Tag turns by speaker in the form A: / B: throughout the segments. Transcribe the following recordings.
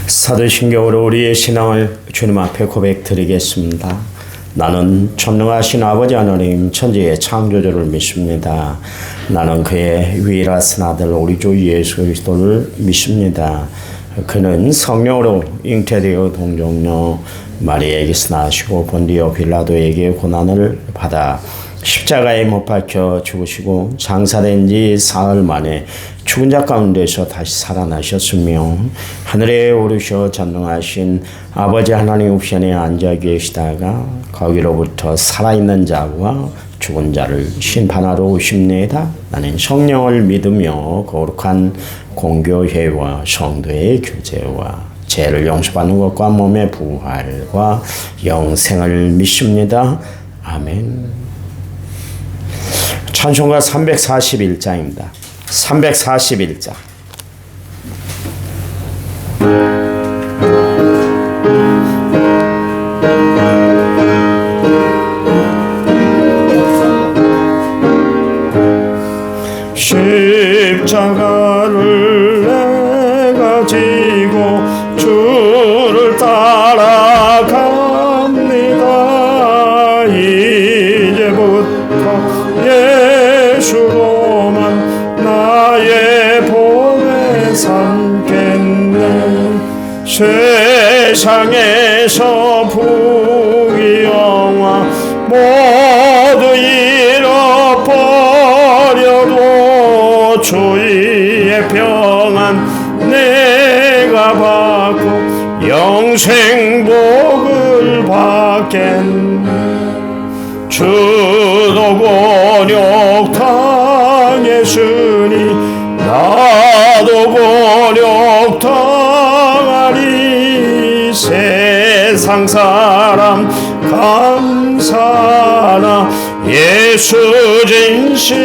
A: 사도신경으로 우리의 신앙을 주님 앞에 고백드리겠습니다. 나는 전능하신 아버지 하나님 천지의 창조주를 믿습니다. 나는 그의 유일하신 아들 우리 주 예수 그리스도를 믿습니다. 그는 성령으로 잉태되어 동정녀 마리아에게서 나시고 본디오 빌라도에게 고난을 받아 십자가에 못 박혀 죽으시고 장사된 지 사흘 만에 죽은 자 가운데서 다시 살아나셨으며 하늘에 오르셔 전능하신 아버지 하나님 우편에 앉아 계시다가 거기로부터 살아있는 자와 죽은 자를 심판하러 오십니다. 나는 성령을 믿으며 거룩한 공교회와 성도의 교제와 죄를 용서받는 것과 몸의 부활과 영생을 믿습니다. 아멘. 찬송가 341장입니다. 341장. 십자가를 내가 지고 주를 따라갑니다. 이제부터 예수로만 나의 몸에 삼겠네. 세상에서 부귀영화 모두 잃어버려도 주의 평안 내가 받고 영생복을 받겠네. 주도 곤욕 당했으니 나도 곤욕 당하리. 세상 사람 감사나 예수 진실합니다.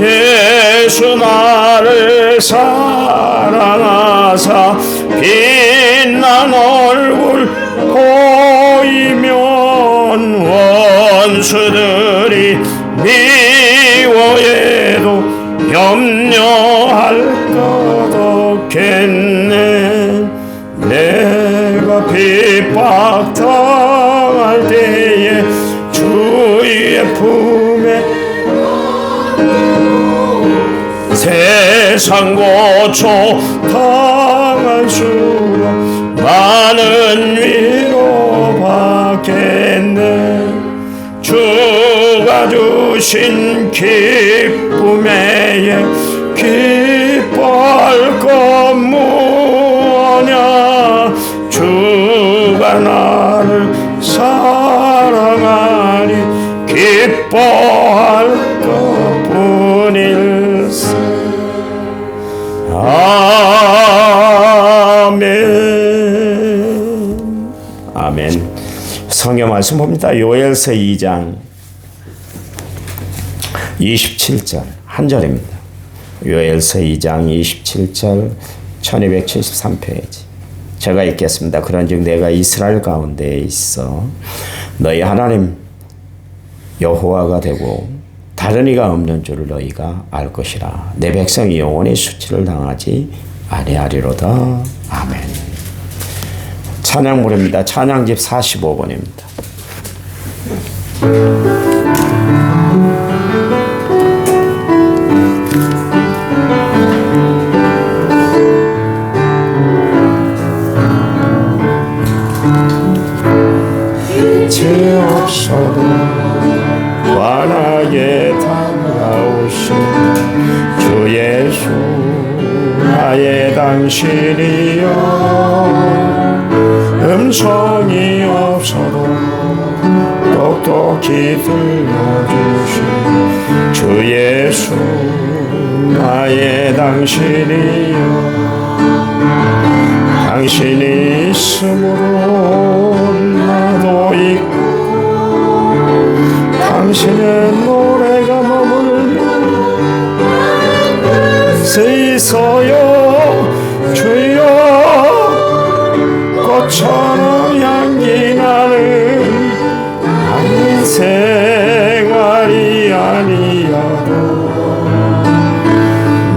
A: 예수 나를 사랑하사 빛난 얼굴 보이면 원수들이 미워해도 염려할 것 없겠네. 내가 핍박당할 때에 주의 품에 세상 고초 당할 수가 많은 위로 받겠네. 주가 주신 기쁨에 기뻐할 것 무엇냐. 주가 나를 사랑하니 기뻐할 것뿐일세. 아멘. 아멘. 성경 말씀 봅니다. 요엘서 2장 27절 한 절입니다. 요엘서 2장 27절 1273페이지. 제가 읽겠습니다. 그런즉 내가 이스라엘 가운데 있어 너희 하나님 여호와가 되고 다른 이가 없는 줄을 너희가 알 것이라. 내 백성이 영원히 수치를 당하지 아니하리로다. 아멘. 찬양 부릅니다. 찬양집 45번입니다. 죄 없어도 환하게 다가오신 주 예수 나의 당신이여. 음성이 없어도 똑똑히 들려주신 주 예수 나의 당신이여. 당신이 있으므로 나도 있고 당신의 노래가 머물며 있어요. 주여 꽃처럼 향기 나는 나의 생활이 아니어도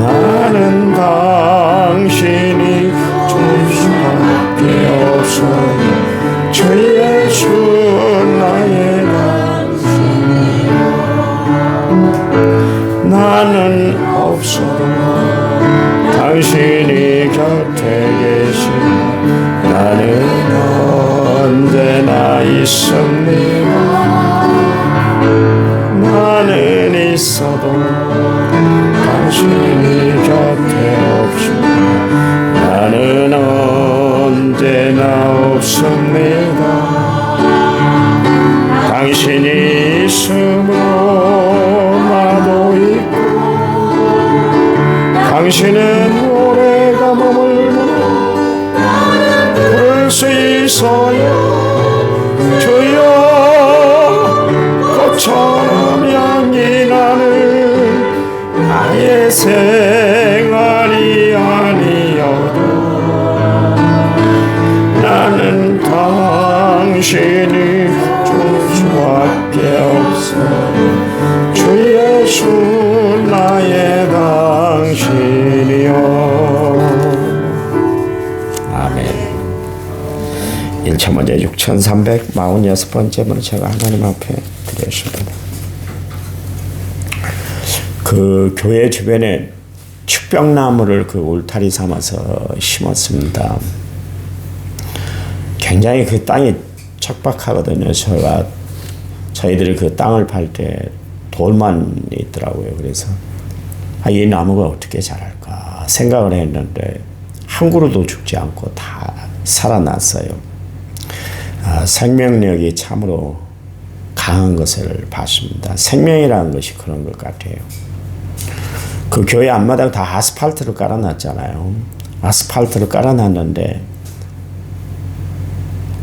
A: 나는 다 당신이 줄 수밖에 없어요. 주 예수 나의 당신이요. 나는 없어도 당신이 곁에 계신 나는 언제나 있습니다. 나는 있어도 당신이 곁에 없으면 나는 언제나 없습니다. 당신이 있으므로 나도 있고 당신은 오래가 머물므로 부를 수 있어요. 주여 꽃처럼 향기 나는 나의 생활이 아니어도 나는 당신이 줄 수밖에 없어요. 주 예수 나의 당신이요. 아멘. 1차 문제 6346번째 문을 제가 하나님 앞에 드렸습니다. 그 교회 주변에 축병나무를 그 울타리 삼아서 심었습니다. 굉장히 그 땅이 척박하거든요. 저희들이 그 땅을 팔 때 돌만 있더라고요. 그래서 이 나무가 어떻게 자랄까 생각을 했는데 한 그루도 죽지 않고 다 살아났어요. 생명력이 참으로 강한 것을 봤습니다. 생명이라는 것이 그런 것 같아요. 그 교회 앞마당 다 아스팔트를 깔아놨잖아요. 아스팔트를 깔아놨는데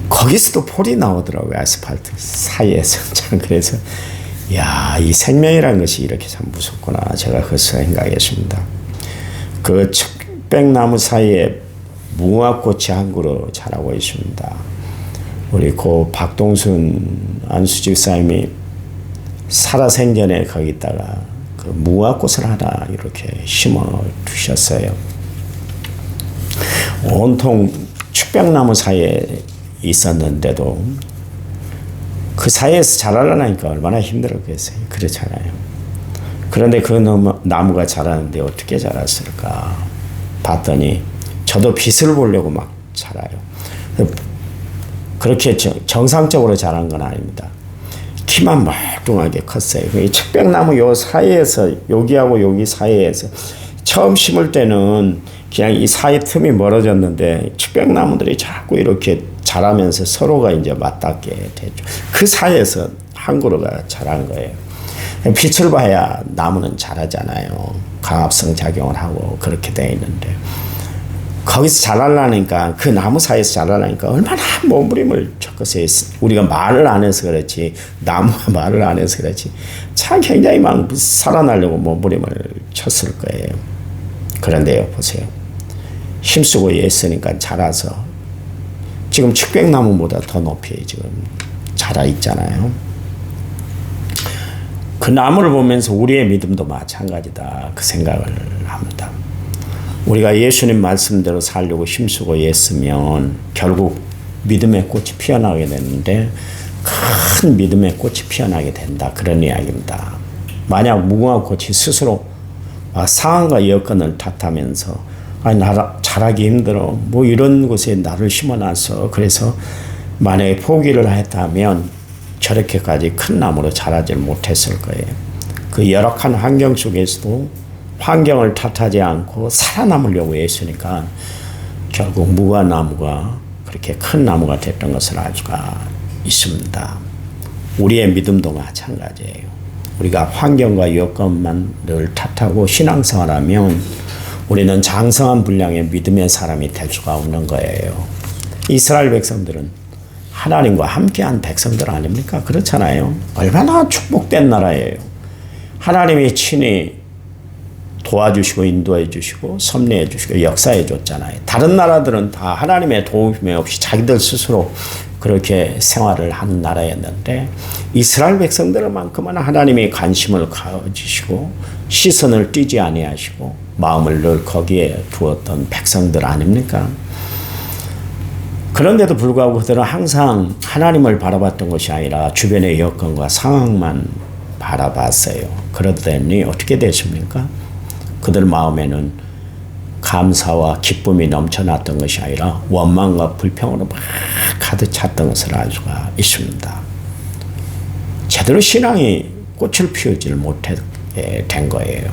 A: 거기서도 폴이 나오더라고요. 아스팔트 사이에서. 그래서 야, 이 생명이라는 것이 이렇게 참 무섭구나. 제가 그것을 생각했습니다. 그 척백나무 사이에 무화꽃이 한 그루 자라고 있습니다. 우리 고 박동순 안수집사님이 살아생전에 거기다가 그 무화꽃을 하나 이렇게 심어 두셨어요. 온통 축백나무 사이에 있었는데도 그 사이에서 자라려니까 얼마나 힘들었겠어요. 그렇잖아요. 그런데 그 나무가 자라는데 어떻게 자랐을까 봤더니 저도 빛을 보려고 막 자라요. 그렇게 정상적으로 자란 건 아닙니다. 키만 멀뚱하게 컸어요. 이 척백나무 요 사이에서 여기하고 여기 사이에서 처음 심을 때는 그냥 이 사이 틈이 멀어졌는데 척백나무들이 자꾸 이렇게 자라면서 서로가 이제 맞닿게 되죠. 그 사이에서 한 그루가 자란 거예요. 빛을 봐야 나무는 자라잖아요. 광합성 작용을 하고 그렇게 되어 있는데 거기서 자라려니까 그 나무 사이에서 자라려니까 얼마나 몸부림을 쳤겠어요. 우리가 말을 안 해서 그렇지 나무가 말을 안 해서 그렇지 참 굉장히 막 살아나려고 몸부림을 쳤을 거예요. 그런데요 보세요. 힘쓰고 애쓰니까 자라서 지금 척백나무보다 더 높이 지금 자라 있잖아요. 그 나무를 보면서 우리의 믿음도 마찬가지다 그 생각을 합니다. 우리가 예수님 말씀대로 살려고 힘쓰고 애쓰면 결국 믿음의 꽃이 피어나게 되는데 큰 믿음의 꽃이 피어나게 된다 그런 이야기입니다. 만약 무궁화꽃이 스스로 상황과 여건을 탓하면서 나 자라기 힘들어 뭐 이런 곳에 나를 심어놨어 그래서 만약에 포기를 했다면 저렇게까지 큰 나무로 자라질 못했을 거예요. 그 열악한 환경 속에서도 환경을 탓하지 않고 살아남으려고 애쓰니까 결국 무화나무가 그렇게 큰 나무가 됐던 것을 알 수가 있습니다. 우리의 믿음도 마찬가지예요. 우리가 환경과 여건만 늘 탓하고 신앙생활하면 우리는 장성한 분량의 믿음의 사람이 될 수가 없는 거예요. 이스라엘 백성들은 하나님과 함께한 백성들 아닙니까? 그렇잖아요. 얼마나 축복된 나라예요. 하나님이 친히 도와주시고 인도해 주시고 섭리해 주시고 역사해 줬잖아요. 다른 나라들은 다 하나님의 도움이 없이 자기들 스스로 그렇게 생활을 하는 나라였는데 이스라엘 백성들만큼은 하나님이 관심을 가지시고 시선을 띄지 아니하시고 마음을 늘 거기에 두었던 백성들 아닙니까? 그런데도 불구하고 그들은 항상 하나님을 바라봤던 것이 아니라 주변의 여건과 상황만 바라봤어요. 그러더니 어떻게 되십니까? 그들 마음에는 감사와 기쁨이 넘쳐났던 것이 아니라 원망과 불평으로 막 가득 찼던 것을 알 수가 있습니다. 제대로 신앙이 꽃을 피우지를 못하게 된 거예요.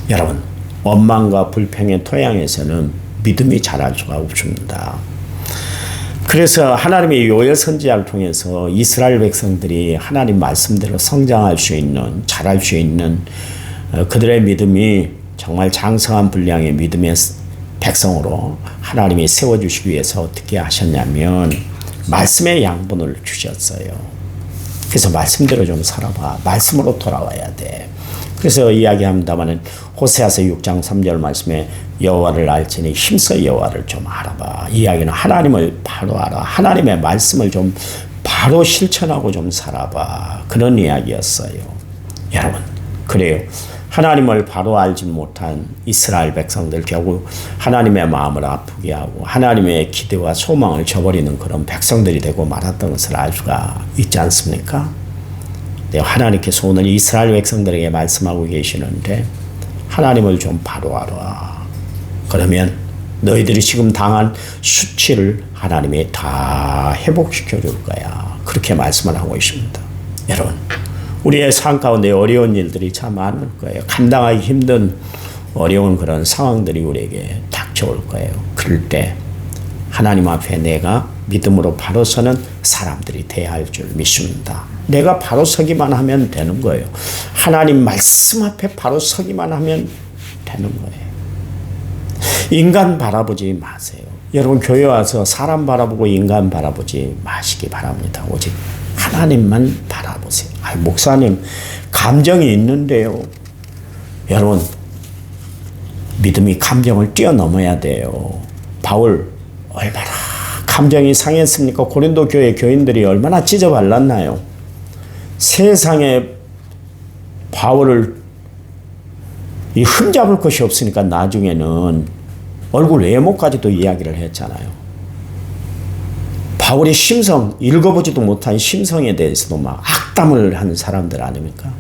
A: 여러분, 원망과 불평의 토양에서는 믿음이 자랄 수가 없습니다. 그래서 하나님의 요엘 선지자를 통해서 이스라엘 백성들이 하나님 말씀대로 성장할 수 있는, 자랄 수 있는 그들의 믿음이 정말 장성한 분량의 믿음의 백성으로 하나님이 세워주시기 위해서 어떻게 하셨냐면 말씀의 양분을 주셨어요. 그래서 말씀대로 좀 살아봐. 말씀으로 돌아와야 돼. 그래서 이야기합니다마는 호세아서 6장 3절 말씀에 여호와를 알지니 힘써 여호와를 좀 알아봐. 이야기는 하나님을 바로 알아. 하나님의 말씀을 좀 바로 실천하고 좀 살아봐. 그런 이야기였어요. 여러분, 그래요. 하나님을 바로 알지 못한 이스라엘 백성들 결국 하나님의 마음을 아프게 하고 하나님의 기대와 소망을 저버리는 그런 백성들이 되고 말았던 것을 알 수가 있지 않습니까? 하나님께서 오늘 이스라엘 백성들에게 말씀하고 계시는데 하나님을 좀 바로 알아. 그러면 너희들이 지금 당한 수치를 하나님이 다 회복시켜 줄 거야. 그렇게 말씀을 하고 있습니다. 여러분, 우리의 삶 가운데 어려운 일들이 참 많을 거예요. 감당하기 힘든 어려운 그런 상황들이 우리에게 닥쳐올 거예요. 그럴 때 하나님 앞에 내가 믿음으로 바로 서는 사람들이 돼야 할 줄 믿습니다. 내가 바로 서기만 하면 되는 거예요. 하나님 말씀 앞에 바로 서기만 하면 되는 거예요. 인간 바라보지 마세요. 여러분, 교회 와서 사람 바라보고 인간 바라보지 마시기 바랍니다. 오직 하나님만 바라보세요. 목사님, 감정이 있는데요. 여러분, 믿음이 감정을 뛰어넘어야 돼요. 바울 얼마나 감정이 상했습니까? 고린도 교회 교인들이 얼마나 찢어발랐나요? 세상에 바울을 흠잡을 것이 없으니까 나중에는 얼굴 외모까지도 이야기를 했잖아요. 바울의 심성, 읽어보지도 못한 심성에 대해서도 막 악담을 하는 사람들 아닙니까?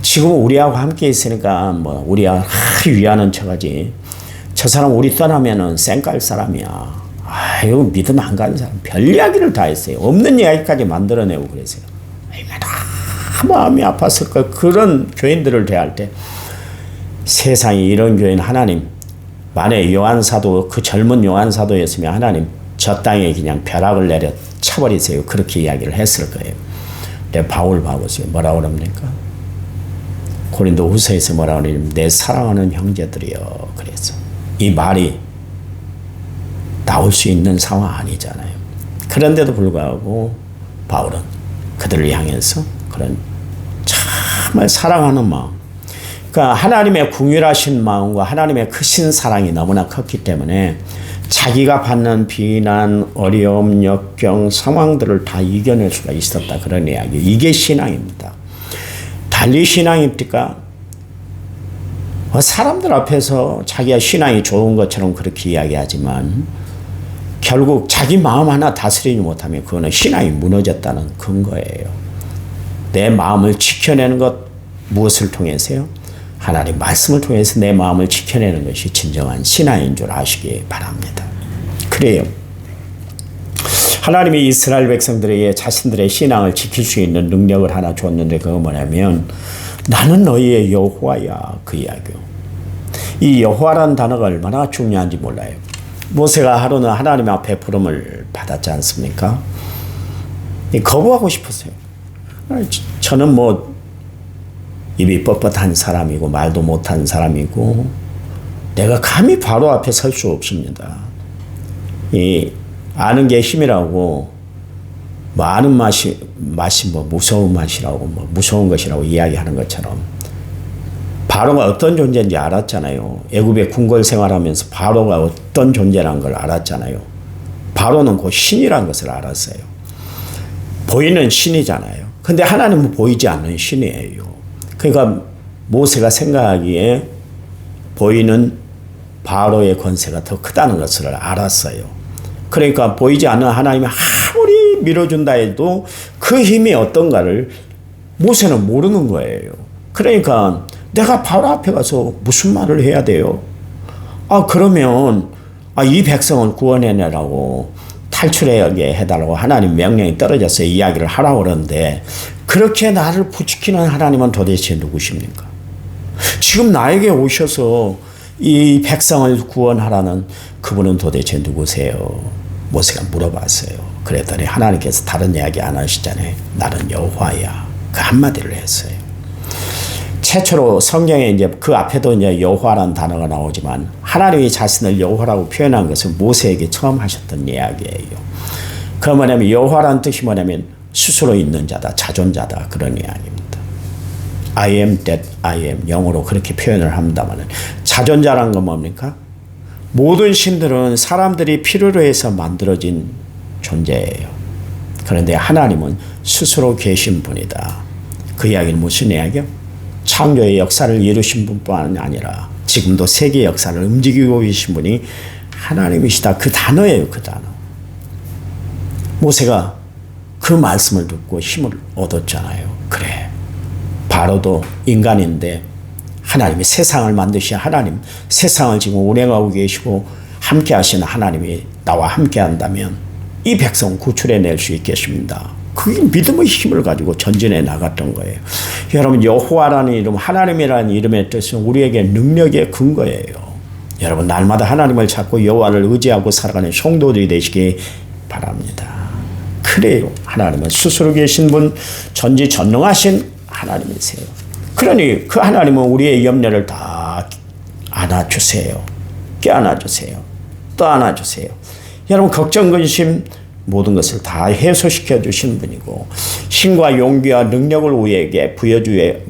A: 지금 우리하고 함께 있으니까 뭐 우리야 위하는 척하지. 저 사람 우리 떠나면은 쌩깔 사람이야. 아유, 믿음 안 가는 사람. 별 이야기를 다 했어요. 없는 이야기까지 만들어내고 그랬어요. 얼마나 마음이 아팠을 걸. 그런 교인들을 대할 때 세상에 이런 교인 하나님, 만약에 요한 사도, 그 젊은 요한 사도였으면 하나님 저 땅에 그냥 벼락을 내려 쳐버리세요. 그렇게 이야기를 했을 거예요. 근데 바울 봐보세요. 뭐라고 그럽니까? 고린도 후서에서 뭐라고 그러냐면 내 사랑하는 형제들이여 그랬어. 이 말이 나올 수 있는 상황 아니잖아요. 그런데도 불구하고 바울은 그들을 향해서 그런 정말 사랑하는 마음, 그러니까 하나님의 궁휼하신 마음과 하나님의 크신 사랑이 너무나 컸기 때문에 자기가 받는 비난, 어려움, 역경, 상황들을 다 이겨낼 수가 있었다. 그런 이야기. 이게 신앙입니다. 달리 신앙입니까? 사람들 앞에서 자기가 신앙이 좋은 것처럼 그렇게 이야기하지만 결국 자기 마음 하나 다스리지 못하면 그거는 신앙이 무너졌다는 근거예요. 내 마음을 지켜내는 것 무엇을 통해서요? 하나님 말씀을 통해서 내 마음을 지켜내는 것이 진정한 신앙인 줄 아시기 바랍니다. 그래요. 하나님이 이스라엘 백성들에게 자신들의 신앙을 지킬 수 있는 능력을 하나 줬는데 그거 뭐냐면 나는 너희의 여호와야, 그 이야기요. 이 여호와라는 단어가 얼마나 중요한지 몰라요. 모세가 하루는 하나님 앞에 부름을 받았지 않습니까? 거부하고 싶었어요. 저는 뭐 입이 뻣뻣한 사람이고 말도 못한 사람이고 내가 감히 바로 앞에 설 수 없습니다. 이 아는 게 힘이라고 뭐 아는 맛이 뭐 무서운 맛이라고 뭐 무서운 것이라고 이야기하는 것처럼 바로가 어떤 존재인지 알았잖아요. 애굽의 궁궐 생활하면서 바로가 어떤 존재라는 걸 알았잖아요. 바로는 곧 신이라는 것을 알았어요. 보이는 신이잖아요. 근데 하나님은 보이지 않는 신이에요. 그러니까 모세가 생각하기에 보이는 바로의 권세가 더 크다는 것을 알았어요. 그러니까 보이지 않는 하나님이 아무리 밀어준다 해도 그 힘이 어떤가를 모세는 모르는 거예요. 그러니까 내가 바로 앞에 가서 무슨 말을 해야 돼요? 그러면 이 백성을 구원해내라고 탈출하게 해달라고 하나님 명령이 떨어져서 이야기를 하라고 그러는데 그렇게 나를 부추기는 하나님은 도대체 누구십니까? 지금 나에게 오셔서 이 백성을 구원하라는 그분은 도대체 누구세요? 모세가 물어봤어요. 그랬더니 하나님께서 다른 이야기 안 하시잖아요. 나는 여호와야. 그 한마디를 했어요. 최초로 성경에 이제 그 앞에도 이제 여호와라는 단어가 나오지만 하나님이 자신을 여호와라고 표현한 것은 모세에게 처음 하셨던 이야기예요. 그 뭐냐면 여호와라는 뜻이 뭐냐면 스스로 있는 자다, 자존자다 그런 이야기입니다. I am that I am 영어로 그렇게 표현을 합니다만 자존자란 건 뭡니까? 모든 신들은 사람들이 필요로 해서 만들어진 존재예요. 그런데 하나님은 스스로 계신 분이다. 그 이야기는 무슨 이야기요? 창조의 역사를 이루신 분뿐만 아니라 지금도 세계 역사를 움직이고 계신 분이 하나님이시다. 그 단어예요. 그 단어. 모세가 그 말씀을 듣고 힘을 얻었잖아요. 그래. 바로도 인간인데 하나님이 세상을 만드신 하나님, 세상을 지금 운행하고 계시고 함께 하시는 하나님이 나와 함께 한다면 이 백성 구출해낼 수 있겠습니다. 그게 믿음의 힘을 가지고 전진해 나갔던 거예요. 여러분 여호와라는 이름, 하나님이라는 이름의 뜻은 우리에게 능력의 근거예요. 여러분 날마다 하나님을 찾고 여호와를 의지하고 살아가는 성도들이 되시기 바랍니다. 그래요. 하나님은 스스로 계신 분, 전지전능하신 하나님이세요. 그러니 그 하나님은 우리의 염려를 다 안아주세요. 껴안아주세요. 또 안아주세요. 여러분 걱정, 근심 모든 것을 다 해소시켜 주신 분이고 힘과 용기와 능력을 우리에게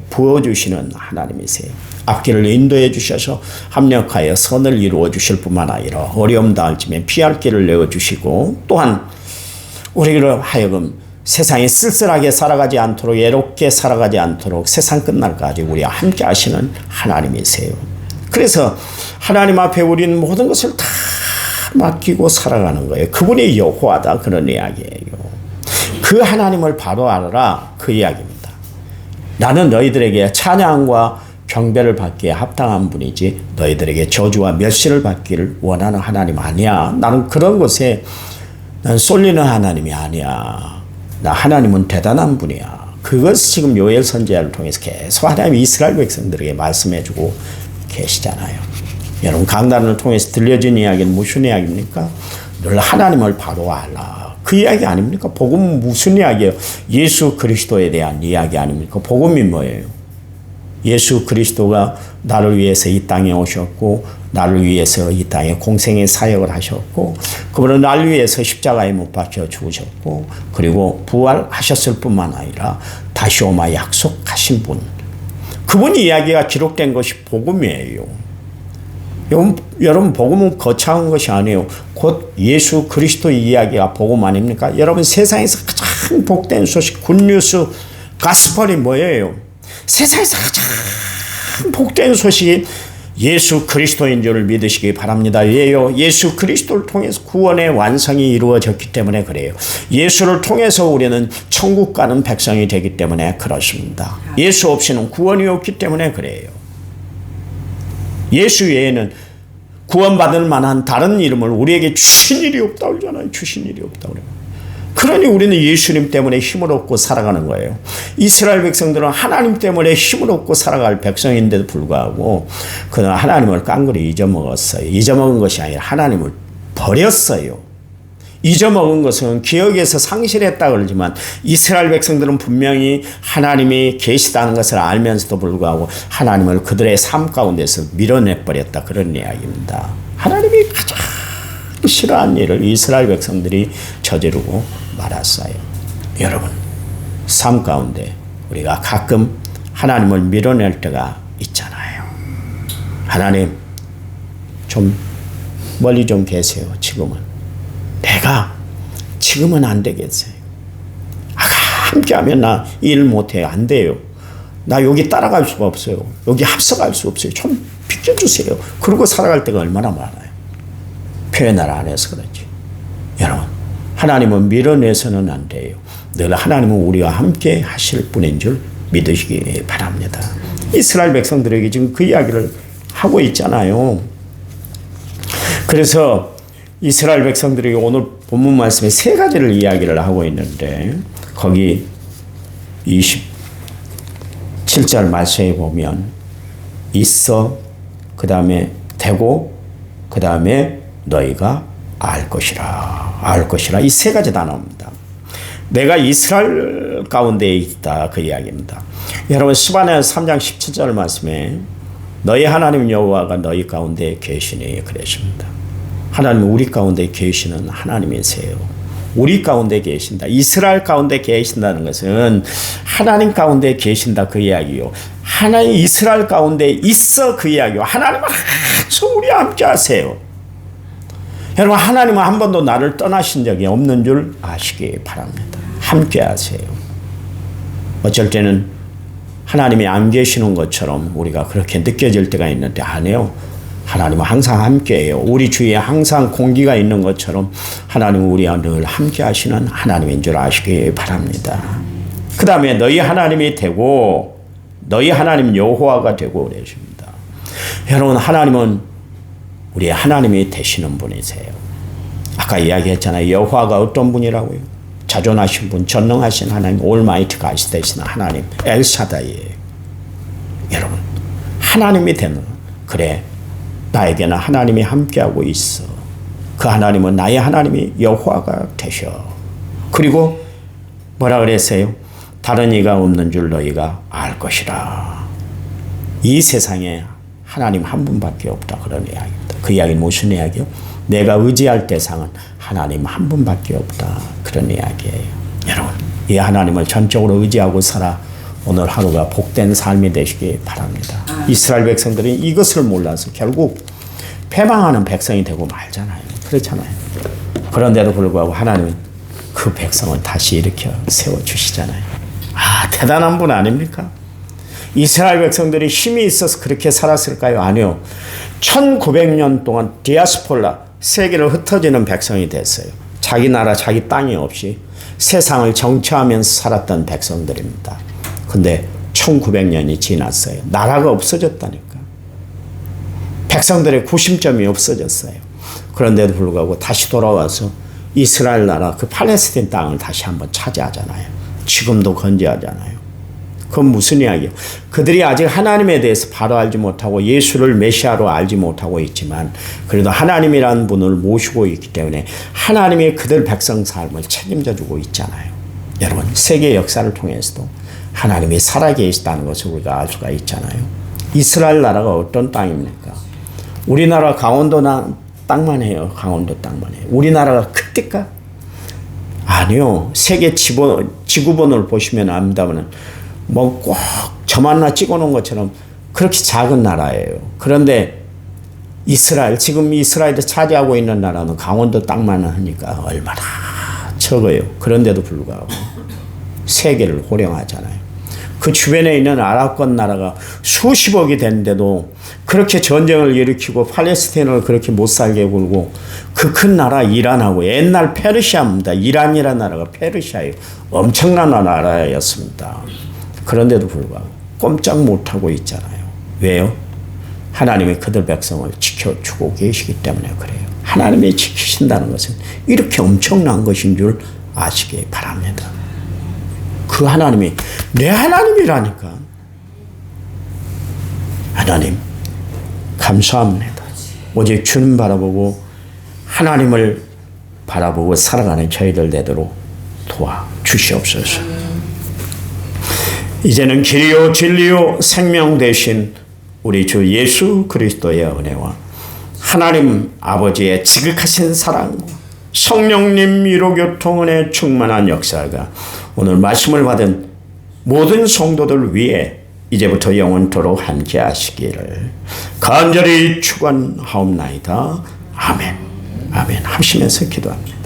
A: 부어주시는 하나님이세요. 앞길을 인도해 주셔서 합력하여 선을 이루어 주실 뿐만 아니라 어려움 닿을지면 피할 길을 내어주시고 또한 우리를 하여금 세상에 쓸쓸하게 살아가지 않도록 외롭게 살아가지 않도록 세상 끝날까지 우리와 함께 하시는 하나님이세요. 그래서 하나님 앞에 우리는 모든 것을 다 맡기고 살아가는 거예요. 그분이 여호와다 그런 이야기예요. 그 하나님을 바로 알아라 그 이야기입니다. 나는 너희들에게 찬양과 경배를 받기에 합당한 분이지 너희들에게 저주와 멸시를 받기를 원하는 하나님 아니야. 나는 그런 것에 난 쏠리는 하나님이 아니야. 나 하나님은 대단한 분이야. 그것을 지금 요엘 선지자를 통해서 계속 하나님이 이스라엘 백성들에게 말씀해주고 계시잖아요. 여러분 강단을 통해서 들려진 이야기는 무슨 이야기입니까? 늘 하나님을 바로 알라. 그 이야기 아닙니까? 복음은 무슨 이야기예요? 예수 그리스도에 대한 이야기 아닙니까? 복음이 뭐예요? 예수 그리스도가 나를 위해서 이 땅에 오셨고 나를 위해서 이 땅에 공생의 사역을 하셨고 그분은 나를 위해서 십자가에 못 박혀 죽으셨고 그리고 부활하셨을 뿐만 아니라 다시 오마 약속하신 분. 그분 이야기가 기록된 것이 복음이에요. 여러분 복음은 거창한 것이 아니에요. 곧 예수 그리스도 이야기가 복음 아닙니까? 여러분 세상에서 가장 복된 소식 굿뉴스 가스펠이 뭐예요? 세상에서 가장 복된 소식이 예수 그리스도인 줄을 믿으시기 바랍니다. 왜요? 예수 그리스도를 통해서 구원의 완성이 이루어졌기 때문에 그래요. 예수를 통해서 우리는 천국 가는 백성이 되기 때문에 그렇습니다. 예수 없이는 구원이 없기 때문에 그래요. 예수 외에는 구원받을 만한 다른 이름을 우리에게 주신 일이 없다고 그러잖아요. 주신 일이 없다고 그래요. 그러니 우리는 예수님 때문에 힘을 얻고 살아가는 거예요. 이스라엘 백성들은 하나님 때문에 힘을 얻고 살아갈 백성인데도 불구하고 그는 하나님을 깡그리 잊어먹었어요. 잊어먹은 것이 아니라 하나님을 버렸어요. 잊어먹은 것은 기억에서 상실했다 그러지만 이스라엘 백성들은 분명히 하나님이 계시다는 것을 알면서도 불구하고 하나님을 그들의 삶 가운데서 밀어내버렸다 그런 이야기입니다. 하나님이 가장 싫어한 일을 이스라엘 백성들이 저지르고 말았어요. 여러분 삶 가운데 우리가 가끔 하나님을 밀어낼 때가 있잖아요. 하나님 좀 멀리 좀 계세요. 지금은 안 되겠어요. 함께하면 나 일 못해요. 안 돼요. 나 여기 따라갈 수가 없어요. 여기 합석할 수 없어요. 좀 비켜주세요. 그러고 살아갈 때가 얼마나 많아요. 표현을 안 해서 그렇지. 여러분, 하나님은 밀어내서는 안 돼요. 늘 하나님은 우리와 함께 하실 분인 줄 믿으시기 바랍니다. 이스라엘 백성들에게 지금 그 이야기를 하고 있잖아요. 그래서 이스라엘 백성들에게 오늘 본문 말씀에 세 가지를 이야기를 하고 있는데 거기 27절 말씀에 보면 있어, 그 다음에 되고, 그 다음에 너희가 알 것이라, 알 것이라, 이 세 가지 단어입니다. 내가 이스라엘 가운데 있다, 그 이야기입니다. 여러분, 스바냐 3장 17절 말씀에 너희 하나님 여호와가 너희 가운데 계시니 그러십니다. 하나님은 우리 가운데 계시는 하나님이세요. 우리 가운데 계신다. 이스라엘 가운데 계신다는 것은 하나님 가운데 계신다, 그 이야기요. 하나님 이스라엘 가운데 있어, 그 이야기요. 하나님은 항상 우리와 함께 하세요. 여러분, 하나님은 한 번도 나를 떠나신 적이 없는 줄 아시기 바랍니다. 함께 하세요. 어쩔 때는 하나님이 안 계시는 것처럼 우리가 그렇게 느껴질 때가 있는데 아니에요. 하나님은 항상 함께해요. 우리 주위에 항상 공기가 있는 것처럼 하나님은 우리와 늘 함께 하시는 하나님인 줄 아시기 바랍니다. 그 다음에 너희 하나님이 되고 너희 하나님 여호와가 되고 그러십니다. 여러분, 하나님은 우리의 하나님이 되시는 분이세요. 아까 이야기했잖아요. 여호와가 어떤 분이라고요? 자존하신 분, 전능하신 하나님, 올마이트 가시 되시는 하나님, 엘샤다이예요. 여러분, 하나님이 되는, 그래, 나에게는 하나님이 함께하고 있어. 그 하나님은 나의 하나님이 여호와가 되셔. 그리고 뭐라 그랬어요? 다른 이가 없는 줄 너희가 알 것이라. 이 세상에 하나님 한 분밖에 없다, 그런 이야기입니다. 그 이야기는 무슨 이야기요? 내가 의지할 대상은 하나님 한 분밖에 없다, 그런 이야기예요. 여러분, 이 하나님을 전적으로 의지하고 살아 오늘 하루가 복된 삶이 되시기 바랍니다. 이스라엘 백성들이 이것을 몰라서 결국 패망하는 백성이 되고 말잖아요. 그렇잖아요. 그런데도 불구하고 하나님은 그 백성을 다시 일으켜 세워주시잖아요. 아, 대단한 분 아닙니까? 이스라엘 백성들이 힘이 있어서 그렇게 살았을까요? 아니요. 1900년 동안 디아스폴라, 세계를 흩어지는 백성이 됐어요. 자기 나라, 자기 땅이 없이 세상을 정치하면서 살았던 백성들입니다. 근데 1900년이 지났어요. 나라가 없어졌다니까. 백성들의 구심점이 없어졌어요. 그런데도 불구하고 다시 돌아와서 이스라엘 나라, 그 팔레스틴 땅을 다시 한번 차지하잖아요. 지금도 건재하잖아요. 그건 무슨 이야기예요? 그들이 아직 하나님에 대해서 바로 알지 못하고 예수를 메시아로 알지 못하고 있지만 그래도 하나님이라는 분을 모시고 있기 때문에 하나님이 그들 백성 삶을 책임져 주고 있잖아요. 여러분, 세계 역사를 통해서도 하나님이 살아계시다는 것을 우리가 알 수가 있잖아요. 이스라엘 나라가 어떤 땅입니까? 우리나라 강원도 땅만 해요. 강원도 땅만 해요. 우리나라가 클까? 아니요. 세계 지구본을 보시면 압니다만 뭐 꼭 저만나 찍어놓은 것처럼 그렇게 작은 나라예요. 그런데 이스라엘, 지금 이스라엘을 차지하고 있는 나라는 강원도 땅만 하니까 얼마나 적어요. 그런데도 불구하고 세계를 호령하잖아요. 그 주변에 있는 아랍권 나라가 수십억이 되는데도 그렇게 전쟁을 일으키고 팔레스타인을 그렇게 못 살게 굴고 그 큰 나라 이란하고 옛날 페르시아입니다. 이란이라는 나라가 페르시아예요. 엄청난 나라였습니다. 그런데도 불구하고 꼼짝 못하고 있잖아요. 왜요? 하나님이 그들 백성을 지켜주고 계시기 때문에 그래요. 하나님이 지키신다는 것은 이렇게 엄청난 것인 줄 아시기 바랍니다. 그 하나님이 내 하나님이라니까. 하나님 감사합니다. 오직 주님 바라보고 하나님을 바라보고 살아가는 저희들 되도록 도와주시옵소서. 이제는 길이요 진리요 생명 되신 우리 주 예수 그리스도의 은혜와 하나님 아버지의 지극하신 사랑과 성령님 위로교통 은혜 충만한 역사가 오늘 말씀을 받은 모든 성도들 위해 이제부터 영원토록 함께 하시기를 간절히 축원하옵나이다. 아멘. 아멘. 하시면서 기도합니다.